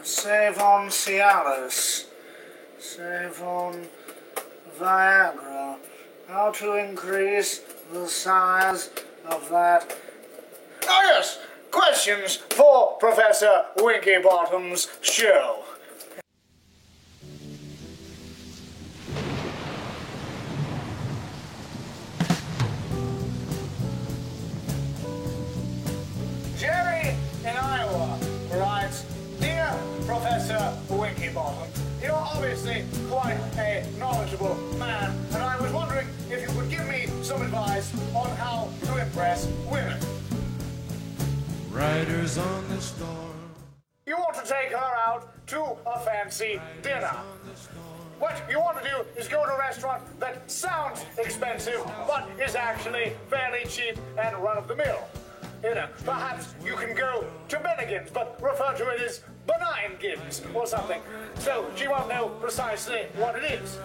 Save on Cialis. Save on Viagra. How to increase the size of that. Oh yes, questions for Professor Winky-Bottom's show. Jerry in Iowa writes, Dear Professor Winky-Bottom, you're obviously quite a knowledgeable man, and I was wondering if you could give me some advice on how to impress women. Riders on the storm. You want to take her out to a fancy dinner. What you want to do is go to a restaurant that sounds expensive, but is actually fairly cheap and run-of-the-mill. You know, perhaps you can go to Bennigan's, but refer to it as Benign-gins or something, so she won't know precisely what it is.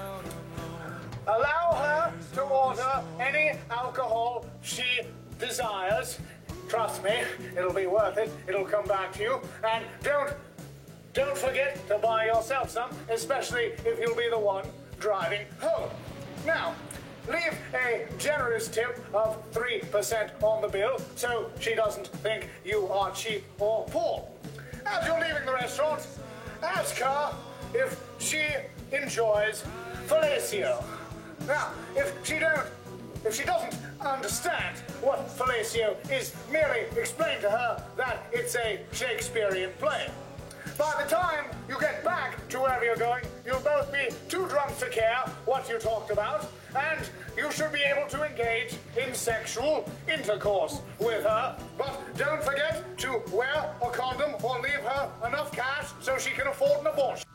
Allow her to order any alcohol she desires. Trust me, it'll be worth it. It'll come back to you. And don't forget to buy yourself some, especially if you'll be the one driving home. Now, leave a generous tip of 3% on the bill so she doesn't think you are cheap or poor. As you're leaving the restaurant, ask her if she enjoys fellatio. Now, if she doesn't understand what fellatio is, merely explain to her that it's a Shakespearean play. By the time you get back to wherever you're going, you'll both be too drunk to care what you talked about, and you should be able to engage in sexual intercourse with her. But don't forget to wear a condom or leave her enough cash so she can afford an abortion.